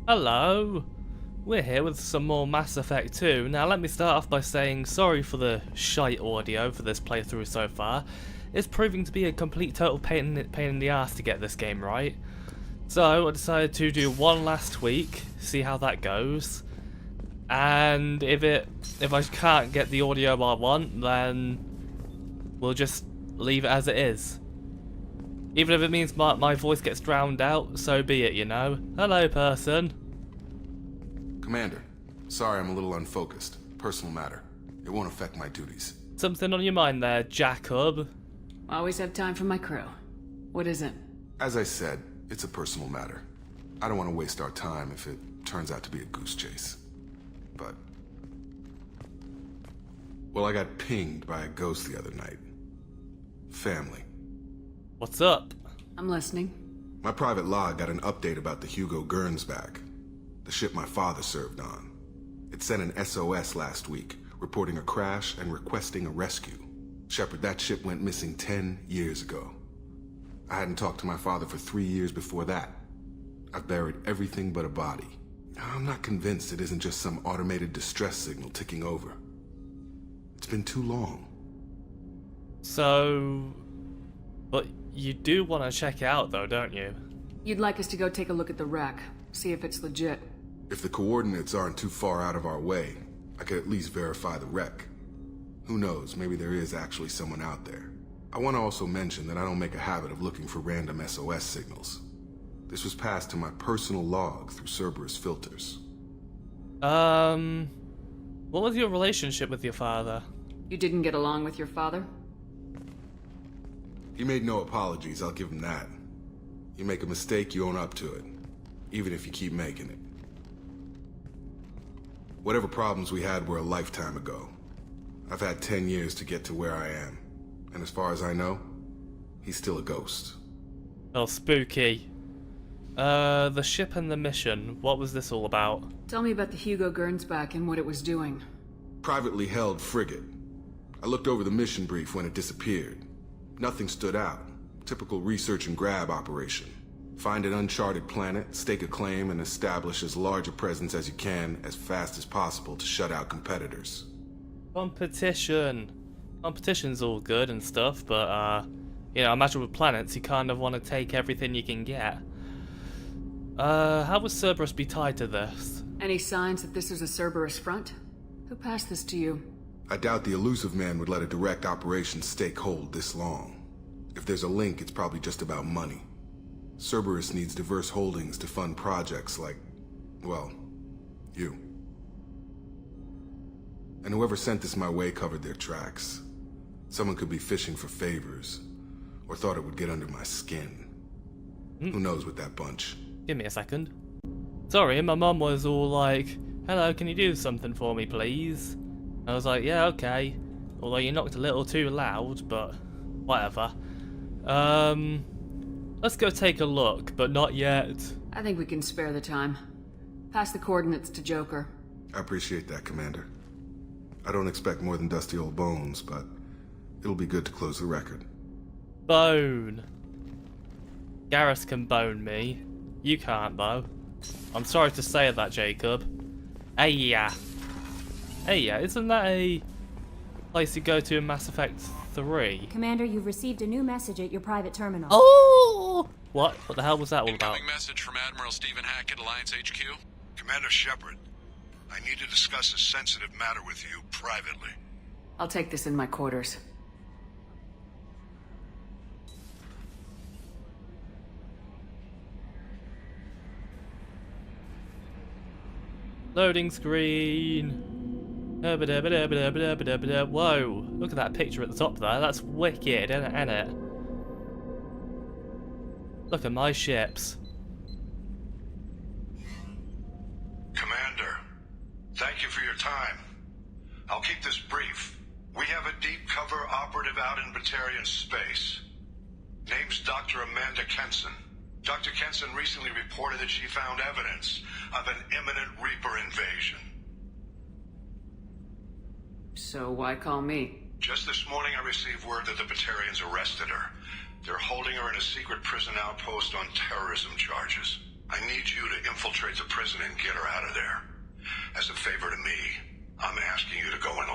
Hello! We're here with some more Mass Effect 2. Now let me start off by saying sorry for the shite audio for this playthrough so far. It's proving to be a complete total pain in the ass to get this game right. So I decided to do one last tweak, see how that goes. And if I can't get the audio I want, then we'll just leave it as it is. Even if it means my voice gets drowned out, so be it, you know. Hello, person. Commander, sorry I'm a little unfocused. Personal matter. It won't affect my duties. Something on your mind there, Jacob? Always have time for my crew. What is it? As I said, it's a personal matter. I don't want to waste our time if it turns out to be a goose chase. But... well, I got pinged by a ghost the other night. Family. What's up? I'm listening. My private log got an update about the Hugo Gernsback, the ship my father served on. It sent an SOS last week, reporting a crash and requesting a rescue. Shepard, that ship went missing 10 years ago. I hadn't talked to my father for 3 years before that. I've buried everything but a body. I'm not convinced it isn't just some automated distress signal ticking over. It's been too long. So... but you do want to check it out though, don't you? You'd like us to go take a look at the wreck, see if it's legit. If the coordinates aren't too far out of our way, I could at least verify the wreck. Who knows, maybe there is actually someone out there. I want to also mention that I don't make a habit of looking for random SOS signals. This was passed to my personal log through Cerberus filters. What was your relationship with your father? You didn't get along with your father? He made no apologies, I'll give him that. You make a mistake, you own up to it. Even if you keep making it. Whatever problems we had were a lifetime ago. I've had 10 years to get to where I am. And as far as I know, he's still a ghost. Oh, spooky. The ship and the mission, what was this all about? Tell me about the Hugo Gernsback and what it was doing. Privately held frigate. I looked over the mission brief when it disappeared. Nothing stood out. Typical research and grab operation. Find an uncharted planet, stake a claim, and establish as large a presence as you can as fast as possible to shut out competitors. Competition. Competition's all good and stuff, but, you know, imagine with planets, you kind of want to take everything you can get. How would Cerberus be tied to this? Any signs that this is a Cerberus front? Who passed this to you? I doubt the elusive man would let a direct operation stake hold this long. If there's a link, it's probably just about money. Cerberus needs diverse holdings to fund projects like, well, you. And whoever sent this my way covered their tracks. Someone could be fishing for favors, or thought it would get under my skin. Who knows with that bunch? Give me a second. Sorry, my mum was all like, hello, can you do something for me, please? I was like, yeah, okay. Although you knocked a little too loud, but whatever. Let's go take a look, but not yet. I think we can spare the time. Pass the coordinates to Joker. I appreciate that, Commander. I don't expect more than dusty old bones, but it'll be good to close the record. Bone. Garrus can bone me. You can't, though. I'm sorry to say that, Jacob. Hey, yeah. Hey, yeah, isn't that a place you go to in Mass Effect 3? Commander, you've received a new message at your private terminal. Oh! What? What the hell was that all about? Incoming message from Admiral Stephen Hackett, Alliance HQ. Commander Shepard, I need to discuss a sensitive matter with you privately. I'll take this in my quarters. Loading screen. Whoa, look at that picture at the top there. That's wicked, isn't it? Look at my ships. Commander, thank you for your time. I'll keep this brief. We have a deep cover operative out in Batarian space. Name's Dr. Amanda Kenson. Dr. Kenson recently reported that she found evidence of an imminent Reaper invasion. So why call me? Just this morning I received word that the Batarians arrested her. They're holding her in a secret prison outpost on terrorism charges. I need you to infiltrate the prison and get her out of there. As a favor to me, I'm asking you to go in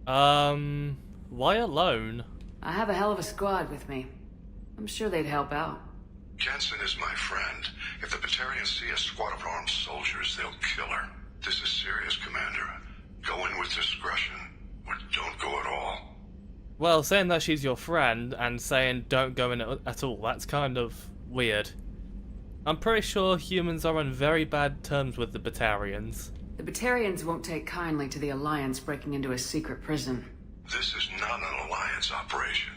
alone. Why alone? I have a hell of a squad with me. I'm sure they'd help out. Jensen is my friend. If the Batarians see a squad of armed soldiers, they'll kill her. This is serious, Commander. Go in with discretion, or don't go at all. Well, saying that she's your friend and saying don't go in at all, that's kind of weird. I'm pretty sure humans are on very bad terms with the Batarians. The Batarians won't take kindly to the Alliance breaking into a secret prison. This is not an Alliance operation.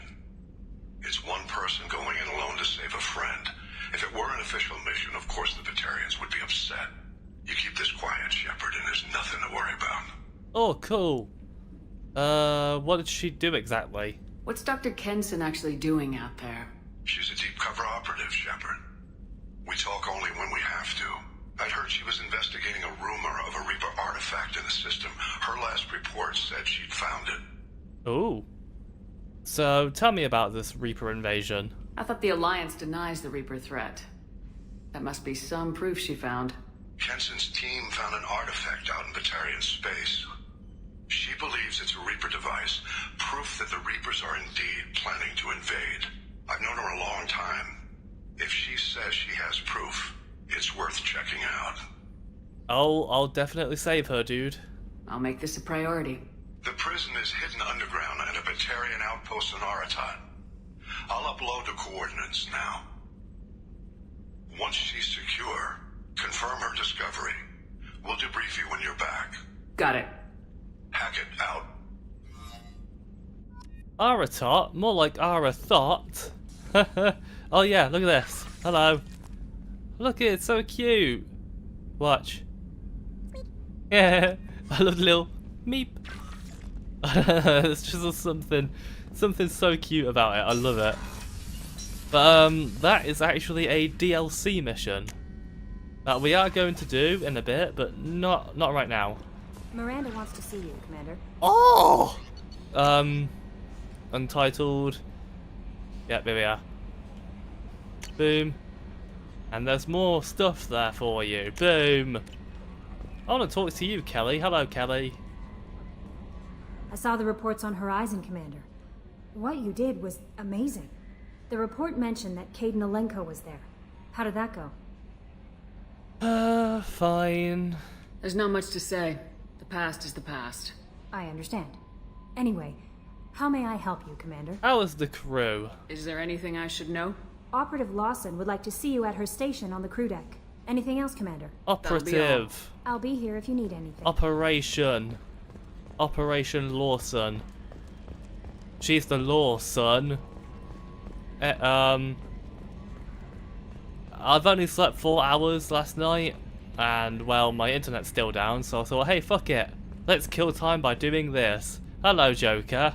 It's one person going in alone to save a friend. If it were an official mission, of course the Batarians would be upset. You keep this quiet, Shepard, and there's nothing to worry about. Oh, cool. What did she do exactly? What's Dr. Kenson actually doing out there? She's a deep cover operative, Shepard. We talk only when we have to. I'd heard she was investigating a rumor of a Reaper artifact in the system. Her last report said she'd found it. Ooh. So, tell me about this Reaper invasion. I thought the Alliance denies the Reaper threat. That must be some proof she found. Kenson's team found an artifact out in Batarian space. She believes it's a Reaper device, proof that the Reapers are indeed planning to invade. I've known her a long time. If she says she has proof, it's worth checking out. I'll definitely save her, dude. I'll make this a priority. The prison is hidden underground at a Batarian outpost in Aratat. I'll upload the coordinates now. Once she's secure, confirm her discovery. We'll debrief you when you're back. Got it. Hackett out. Aratot? More like Arathot. Oh yeah, look at this. Hello. Look, it's so cute. Watch. Yeah, I love the little meep. It's just something so cute about it. I love it. But that is actually a DLC mission that we are going to do in a bit, but not right now. Miranda wants to see you, Commander. Oh! Untitled. Yep, here we are. Boom. And there's more stuff there for you. Boom. I want to talk to you, Kelly. Hello, Kelly. I saw the reports on Horizon, Commander. What you did was amazing. The report mentioned that Caden Alenko was there. How did that go? Fine. There's not much to say. The past is the past. I understand. Anyway, how may I help you, Commander? How is the crew? Is there anything I should know? Operative Lawson would like to see you at her station on the crew deck. Anything else, Commander? Operative. I'll be here if you need anything. Operation Lawson. She's the Lawson. I've only slept 4 hours last night, and well, my internet's still down, so I thought, hey, fuck it. Let's kill time by doing this. Hello, Joker.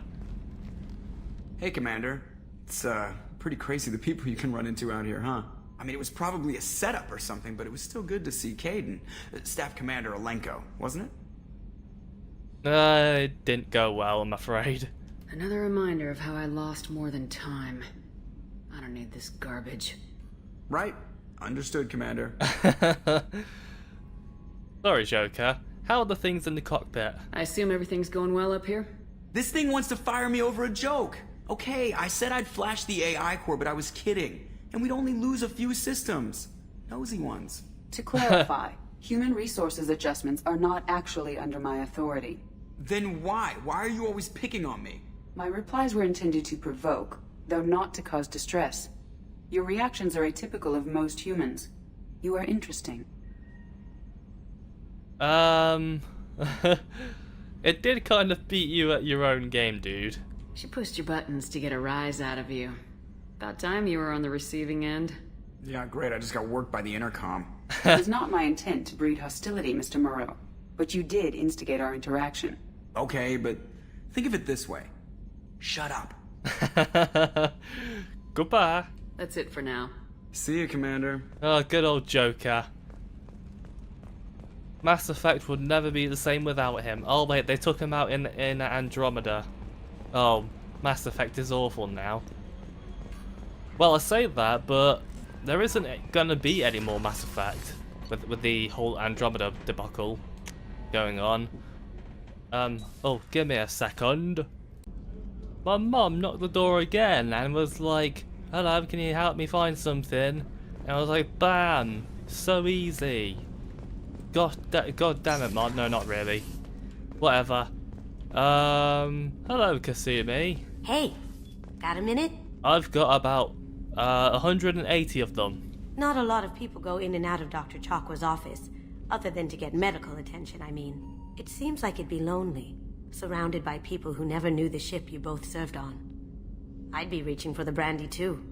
Hey, Commander. It's, pretty crazy the people you can run into out here, huh? I mean, it was probably a setup or something, but it was still good to see Caden. Staff Commander Alenko, wasn't it? It didn't go well, I'm afraid. Another reminder of how I lost more than time. I don't need this garbage. Right. Understood, Commander. Sorry, Joker. How are the things in the cockpit? I assume everything's going well up here? This thing wants to fire me over a joke. Okay, I said I'd flash the AI core, but I was kidding. And we'd only lose a few systems. Nosy ones. To clarify, human resources adjustments are not actually under my authority. Then why? Why are you always picking on me? My replies were intended to provoke, though not to cause distress. Your reactions are atypical of most humans. You are interesting. It did kind of beat you at your own game, dude. She pushed your buttons to get a rise out of you. About time you were on the receiving end. Yeah, great. I just got worked by the intercom. It was not my intent to breed hostility, Mr. Moreau. But you did instigate our interaction. Okay, but think of it this way. Shut up. Goodbye. That's it for now. See you, Commander. Oh, good old Joker. Mass Effect would never be the same without him. Oh wait, they took him out in Andromeda. Oh, Mass Effect is awful now. Well, I say that, but there isn't gonna be any more Mass Effect with the whole Andromeda debacle going on. Oh, give me a second. My mum knocked the door again and was like, "Hello, can you help me find something?" And I was like, "Bam, so easy." God damn it, Mom. No, not really. Whatever. Hello, Kasumi. Hey, got a minute? I've got about 180 of them. Not a lot of people go in and out of Dr. Chakwa's office, other than to get medical attention, I mean. It seems like it'd be lonely, surrounded by people who never knew the ship you both served on. I'd be reaching for the brandy too.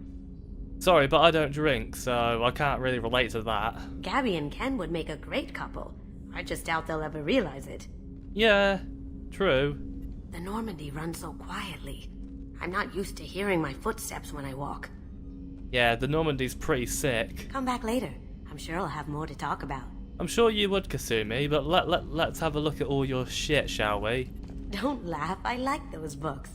Sorry, but I don't drink, so I can't really relate to that. Gabby and Ken would make a great couple. I just doubt they'll ever realize it. Yeah, true. The Normandy runs so quietly. I'm not used to hearing my footsteps when I walk. Yeah, the Normandy's pretty sick. Come back later. I'm sure I'll have more to talk about. I'm sure you would, Kasumi, but let's have a look at all your shit, shall we? Don't laugh, I like those books.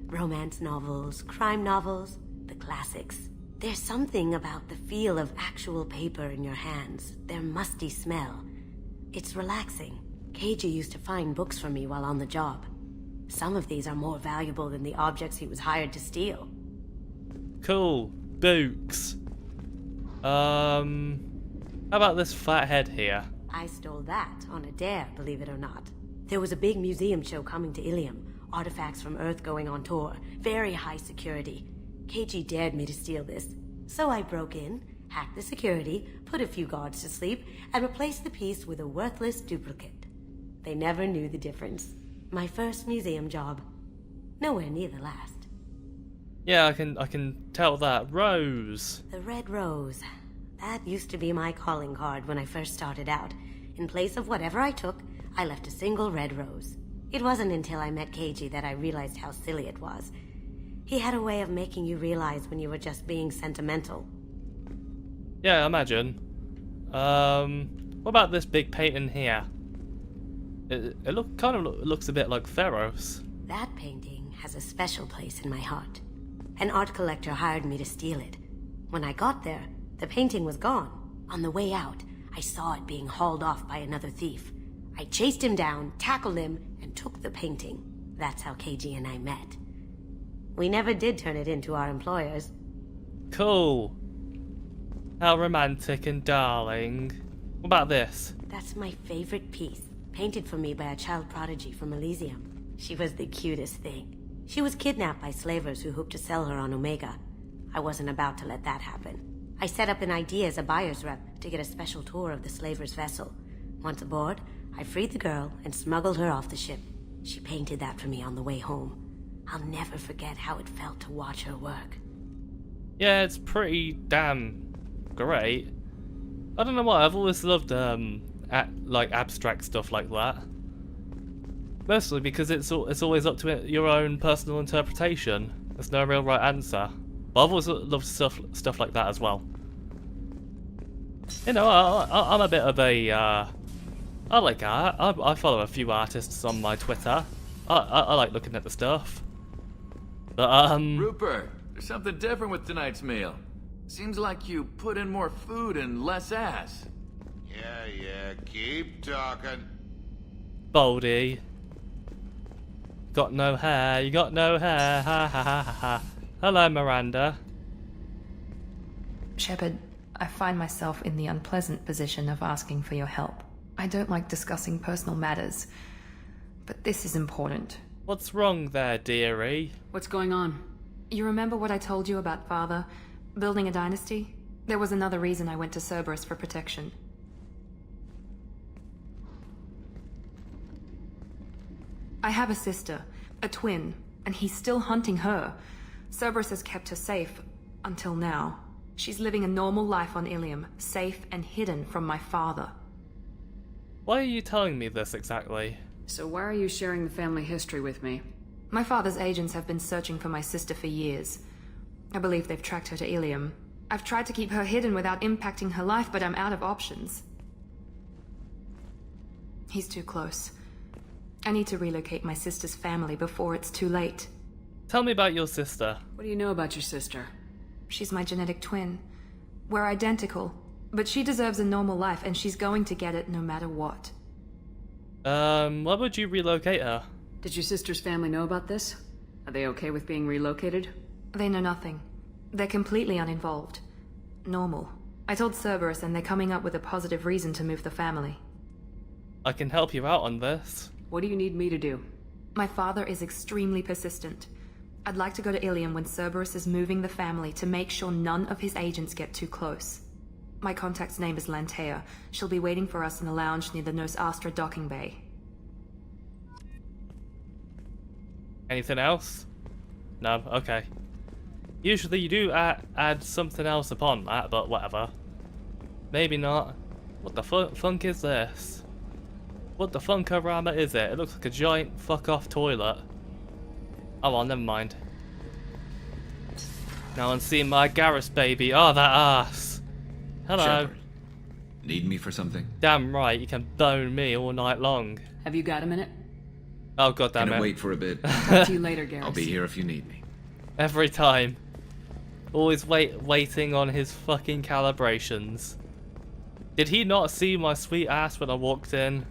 Romance novels, crime novels, the classics. There's something about the feel of actual paper in your hands, their musty smell. It's relaxing. Keiji used to find books for me while on the job. Some of these are more valuable than the objects he was hired to steal. Cool. Books. How about this fathead here? I stole that on a dare, believe it or not. There was a big museum show coming to Ilium. Artifacts from Earth going on tour. Very high security. Keiji dared me to steal this. So I broke in, hacked the security, put a few guards to sleep, and replaced the piece with a worthless duplicate. They never knew the difference. My first museum job. Nowhere near the last. Yeah, I can tell that. Rose. The red rose. That used to be my calling card when I first started out. In place of whatever I took, I left a single red rose. It wasn't until I met Keiji that I realized how silly it was. He had a way of making you realize when you were just being sentimental. Yeah, imagine. What about this big painting here? It looks a bit like Theros. That painting has a special place in my heart. An art collector hired me to steal it. When I got there, the painting was gone. On the way out, I saw it being hauled off by another thief. I chased him down, tackled him, and took the painting. That's how Keiji and I met. We never did turn it into our employers. Cool. How romantic and darling. What about this? That's my favorite piece, painted for me by a child prodigy from Elysium. She was the cutest thing. She was kidnapped by slavers who hoped to sell her on Omega. I wasn't about to let that happen. I set up an ID as a buyer's rep to get a special tour of the slaver's vessel. Once aboard, I freed the girl and smuggled her off the ship. She painted that for me on the way home. I'll never forget how it felt to watch her work. Yeah, it's pretty damn great. I don't know why, I've always loved like abstract stuff like that. Mostly because it's always up to your own personal interpretation. There's no real right answer. But I've always loved stuff like that as well. You know, I'm a bit of a I like art. I follow a few artists on my Twitter. I like looking at the stuff. But Rupert, there's something different with tonight's meal. Seems like you put in more food and less ass. Yeah, keep talking. Baldy. Got no hair, you got no hair, ha ha ha ha ha. Hello, Miranda. Shepard, I find myself in the unpleasant position of asking for your help. I don't like discussing personal matters, but this is important. What's wrong there, dearie? What's going on? You remember what I told you about Father? Building a dynasty? There was another reason I went to Cerberus for protection. I have a sister, a twin, and he's still hunting her. Cerberus has kept her safe, until now. She's living a normal life on Ilium, safe and hidden from my father. Why are you telling me this exactly? So why are you sharing the family history with me? My father's agents have been searching for my sister for years. I believe they've tracked her to Ilium. I've tried to keep her hidden without impacting her life, but I'm out of options. He's too close. I need to relocate my sister's family before it's too late. Tell me about your sister. What do you know about your sister? She's my genetic twin. We're identical, but she deserves a normal life and she's going to get it no matter what. Why would you relocate her? Did your sister's family know about this? Are they okay with being relocated? They know nothing. They're completely uninvolved. Normal. I told Cerberus and they're coming up with a positive reason to move the family. I can help you out on this. What do you need me to do? My father is extremely persistent. I'd like to go to Ilium when Cerberus is moving the family to make sure none of his agents get too close. My contact's name is Lantea. She'll be waiting for us in the lounge near the Nos Astra docking bay. Anything else? No? Okay. Usually you do add something else upon that, but whatever. Maybe not. What the funk is this? What the funkorama is it? It looks like a giant fuck-off toilet. Oh well, never mind. Now I'm seeing my Garrus baby. Oh, that ass. Hello. Shepard, need me for something? Damn right, you can bone me all night long. Have you got a minute? Oh god damn it. Gonna wait for a bit. Talk to you later, Garrus. I'll be here if you need me. Every time. Always waiting on his fucking calibrations. Did he not see my sweet ass when I walked in?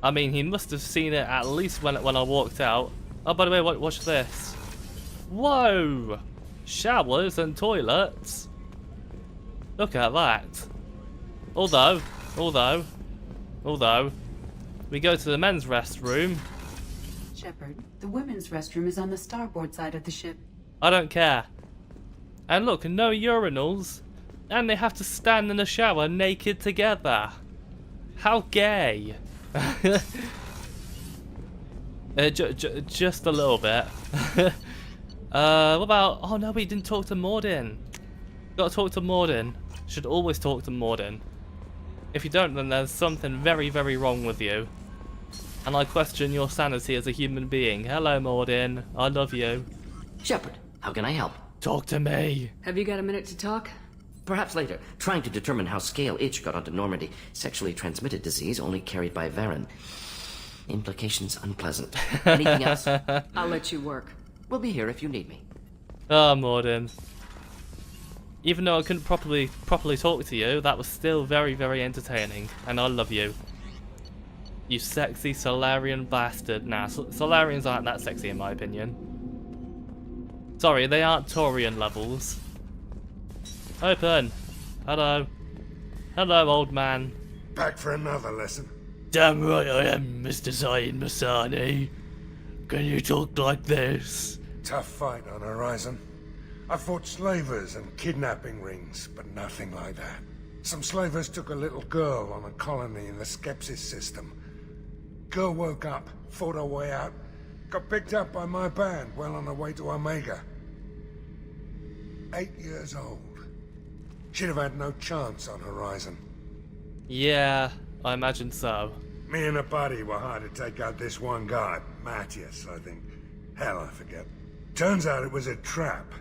I mean, he must have seen it at least when I walked out. Oh, by the way, watch this. Whoa! Showers and toilets. Look at that. Although, we go to the men's restroom. Shepard, the women's restroom is on the starboard side of the ship. I don't care. And look, no urinals. And they have to stand in the shower naked together. How gay. Just a little bit. What about... Oh no, we didn't talk to Mordin. Gotta talk to Mordin. Should always talk to Mordin. If you don't, then there's something very, very wrong with you. And I question your sanity as a human being. Hello, Mordin. I love you. Shepard, how can I help? Talk to me. Have you got a minute to talk? Perhaps later. Trying to determine how Scale Itch got onto Normandy. Sexually transmitted disease only carried by Varen. Implications unpleasant. Anything else? I'll let you work. We'll be here if you need me. Oh, Mordin. Even though I couldn't properly talk to you, that was still very, very entertaining. And I love you. You sexy Solarian bastard. Nah, Solarians aren't that sexy in my opinion. Sorry, they aren't Taurian levels. Open. Hello. Hello, old man. Back for another lesson. Damn right I am, Mr. Zayn Masani. Can you talk like this? Tough fight on Horizon. I fought slavers and kidnapping rings, but nothing like that. Some slavers took a little girl on a colony in the Skepsis system. Girl woke up, fought her way out, got picked up by my band well on her way to Omega. 8 years old. She'd have had no chance on Horizon. Yeah, I imagine so. Me and a buddy were hired to take out this one guy, Matthias, I think. Hell, I forget. Turns out it was a trap.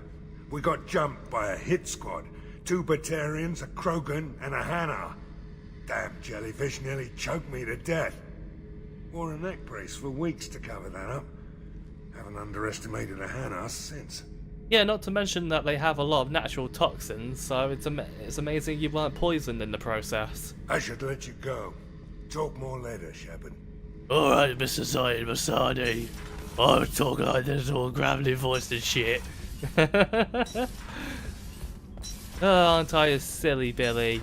We got jumped by a hit squad. 2 Batarians, a Krogan, and a Hanar. Damn jellyfish nearly choked me to death. Wore a neck brace for weeks to cover that up. Haven't underestimated a Hanar since. Yeah, not to mention that they have a lot of natural toxins, so it's amazing you weren't poisoned in the process. I should let you go. Talk more later, Shepard. Alright, Mr. Zayn Masani. I'll talk like this all gravelly voiced and shit. Oh, aren't I a silly Billy?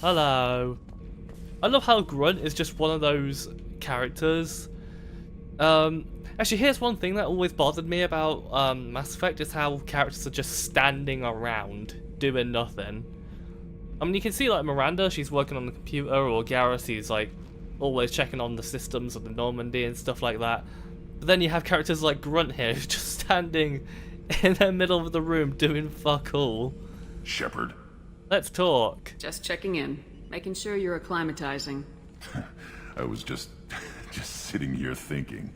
Hello. I love how Grunt is just one of those characters. Actually, here's one thing that always bothered me about Mass Effect is how characters are just standing around, doing nothing. I mean, you can see like Miranda, she's working on the computer, or Garrus, he's like always checking on the systems of the Normandy and stuff like that. But then you have characters like Grunt here, who's just standing in the middle of the room doing fuck all. Shepard. Let's talk. Just checking in, making sure you're acclimatizing. I was just sitting here thinking.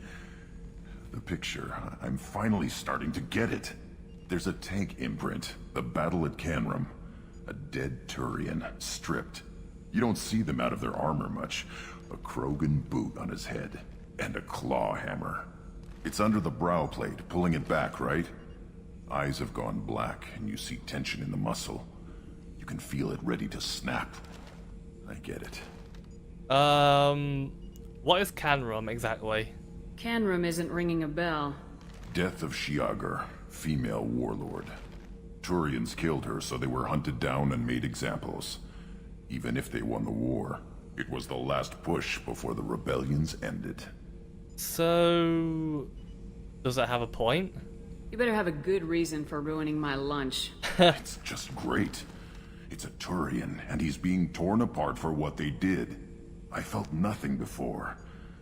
The picture, I'm finally starting to get it. There's a tank imprint, the battle at Canrum. A dead Turian, stripped. You don't see them out of their armor much. A Krogan boot on his head, and a claw hammer. It's under the brow plate, pulling it back, right? Eyes have gone black, and you see tension in the muscle. You can feel it ready to snap. I get it. What is Canrum exactly? Canrum isn't ringing a bell. Death of Shiagar, female warlord. Turians killed her, so they were hunted down and made examples. Even if they won the war, it was the last push before the rebellions ended. So... does that have a point? You better have a good reason for ruining my lunch. It's just great. It's a Turian, and he's being torn apart for what they did. I felt nothing before,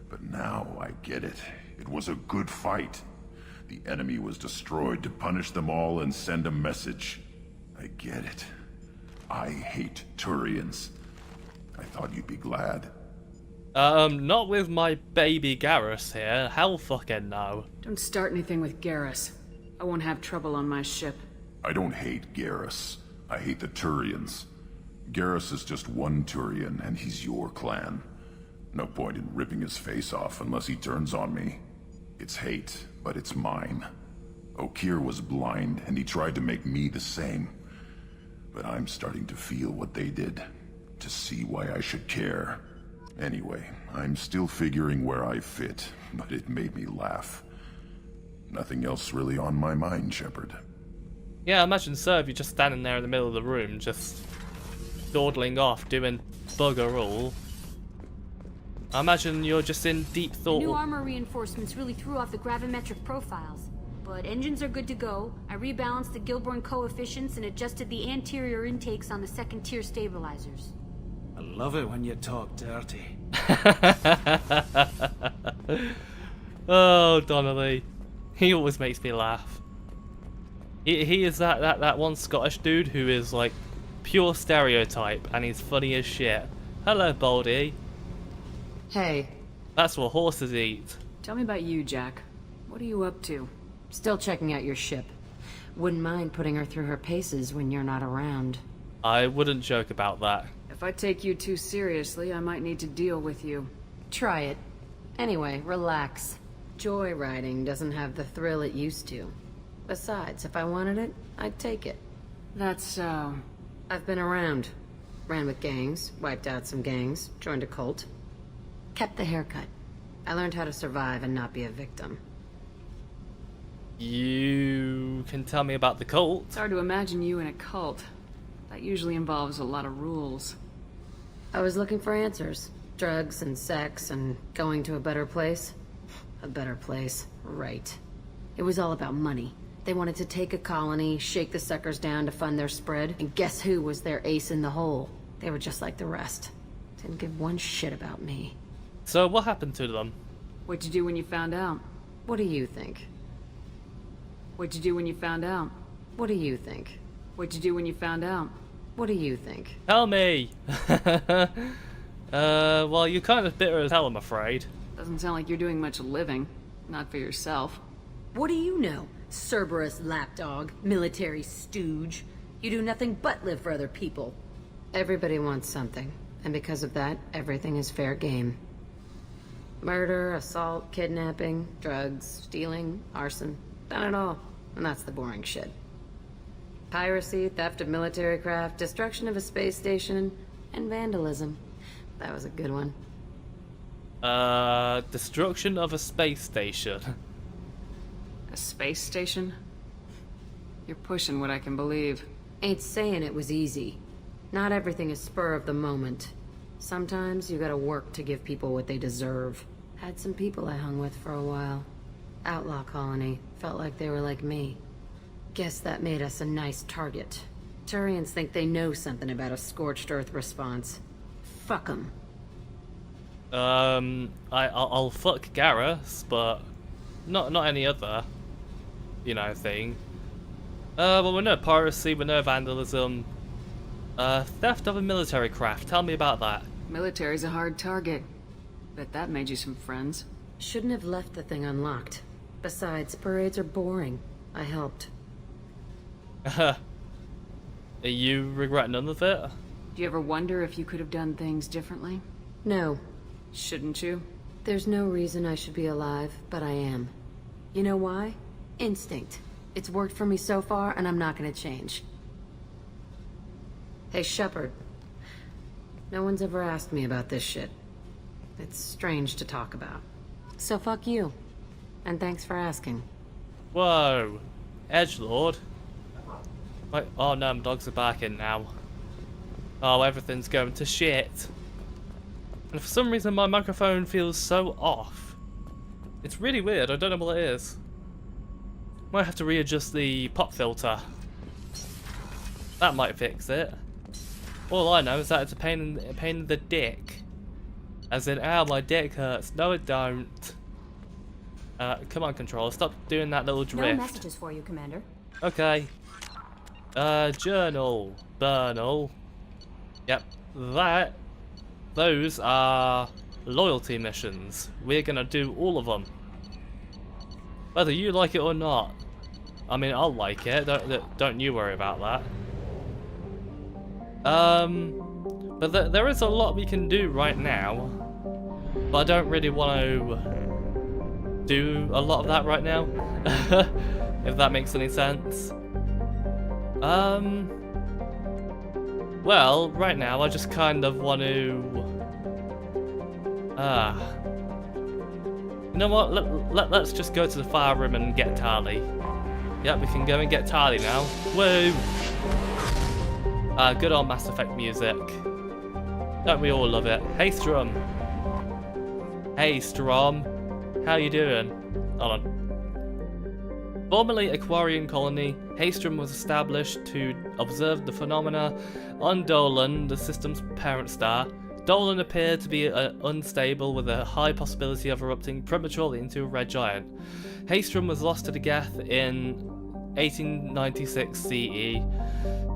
but now I get it. It was a good fight. The enemy was destroyed to punish them all and send a message. I get it. I hate Turians. I thought you'd be glad. Not with my baby Garrus here. Hell fucking no. Don't start anything with Garrus. I won't have trouble on my ship. I don't hate Garrus. I hate the Turians. Garrus is just one Turian, and he's your clan. No point in ripping his face off unless he turns on me. It's hate, but it's mine. Okeer was blind, and he tried to make me the same. But I'm starting to feel what they did, to see why I should care. Anyway, I'm still figuring where I fit, but it made me laugh. Nothing else really on my mind, Shepard. Yeah, imagine so if you're just standing there in the middle of the room, just dawdling off, doing bugger all. I imagine you're just in deep thought. New armor reinforcements really threw off the gravimetric profiles. But engines are good to go. I rebalanced the Gilborn coefficients and adjusted the anterior intakes on the second-tier stabilizers. I love it when you talk dirty. Oh, Donnelly. He always makes me laugh. He is that one Scottish dude who is like pure stereotype and he's funny as shit. Hello, Baldy. Hey. That's what horses eat. Tell me about you, Jack. What are you up to? Still checking out your ship. Wouldn't mind putting her through her paces when you're not around. I wouldn't joke about that. If I take you too seriously, I might need to deal with you. Try it. Anyway, relax. Joyriding doesn't have the thrill it used to. Besides, if I wanted it, I'd take it. That's so... I've been around. Ran with gangs, wiped out some gangs, joined a cult. Kept the haircut. I learned how to survive and not be a victim. You can tell me about the cult. It's hard to imagine you in a cult. That usually involves a lot of rules. I was looking for answers. Drugs and sex and going to a better place. A better place, right. It was all about money. They wanted to take a colony, shake the suckers down to fund their spread, and guess who was their ace in the hole? They were just like the rest. Didn't give one shit about me. So what happened to them? What'd you do when you found out? What do you think? What'd you do when you found out? What do you think? What'd you do when you found out? What do you think? Tell me! Well, you're kind of bitter as hell, I'm afraid. Doesn't sound like you're doing much living. Not for yourself. What do you know? Cerberus lapdog, military stooge. You do nothing but live for other people. Everybody wants something, and because of that, everything is fair game. Murder, assault, kidnapping, drugs, stealing, arson. Done it all. And that's the boring shit. Piracy, theft of military craft, destruction of a space station, and vandalism. That was a good one. Destruction of a space station. A space station? You're pushing what I can believe. Ain't saying it was easy. Not everything is spur of the moment. Sometimes you gotta work to give people what they deserve. Had some people I hung with for a while. Outlaw colony. Felt like they were like me. Guess that made us a nice target. Turians think they know something about a scorched earth response. Fuck 'em. I'll fuck Garrus, but not any other, thing. Well, we know piracy, we know vandalism. Theft of a military craft. Tell me about that. Military's a hard target. Bet that made you some friends. Shouldn't have left the thing unlocked. Besides, parades are boring. I helped. You regret none of it? Do you ever wonder if you could have done things differently? No. Shouldn't you? There's no reason I should be alive, but I am. You know why? Instinct. It's worked for me so far, and I'm not gonna change. Hey, Shepard. No one's ever asked me about this shit. It's strange to talk about. So fuck you. And thanks for asking. Whoa. Edgelord. Wait, oh no, my dogs are barking now. Oh, everything's going to shit. And for some reason my microphone feels so off. It's really weird, I don't know what it is. Might have to readjust the pop filter. That might fix it. All I know is that it's a pain in the dick. As in, ow, my dick hurts. No, it don't. Come on, controller, stop doing that little drift. No messages for you, Commander. Okay. Journal. Burnal. Yep. Those are loyalty missions. We're gonna do all of them. Whether you like it or not. I mean, I'll like it. Don't you worry about that. But there is a lot we can do right now. But I don't really want to do a lot of that right now. If that makes any sense. Well, right now I just kind of want to... You know what? Let's just go to the fire room and get Tali. Yep, we can go and get Tali now. Woo! Good old Mass Effect music. Don't we all love it? Hey, Strum. Hey, Strom. How you doing? Hold on. Formerly a Quarian colony, Haystrom was established to observe the phenomena on Dolan, the system's parent star. Dolan appeared to be unstable with a high possibility of erupting prematurely into a red giant. Haystrom was lost to the geth in 1896 CE.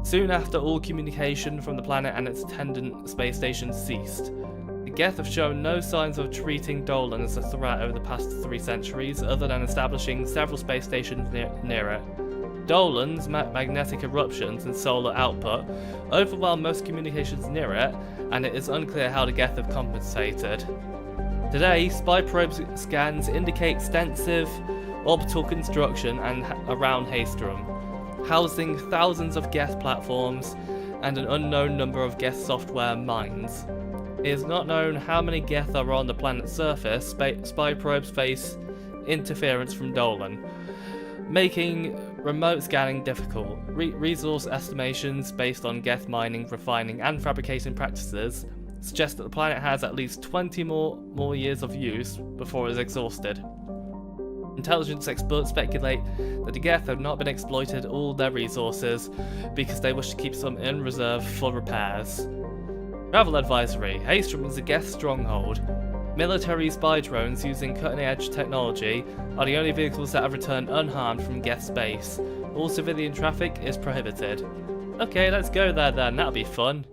Soon after, all communication from the planet and its attendant space station ceased. The geth have shown no signs of treating Dolan as a threat over the past 3 centuries, other than establishing several space stations near it. Dolan's magnetic eruptions and solar output overwhelm most communications near it, and it is unclear how the geth have compensated. Today, spy probe scans indicate extensive orbital construction around Haystrom, housing thousands of geth platforms and an unknown number of geth software mines. It is not known how many geth are on the planet's surface. Spy probes face interference from Dolan, making remote scanning difficult. Resource estimations based on geth mining, refining and fabricating practices suggest that the planet has at least 20 more years of use before it is exhausted. Intelligence experts speculate that the geth have not been exploited all their resources because they wish to keep some in reserve for repairs. Travel advisory. Haystrom is a geth stronghold. Military spy drones using cutting-edge technology are the only vehicles that have returned unharmed from geth space. All civilian traffic is prohibited. Okay, let's go there then, that'll be fun.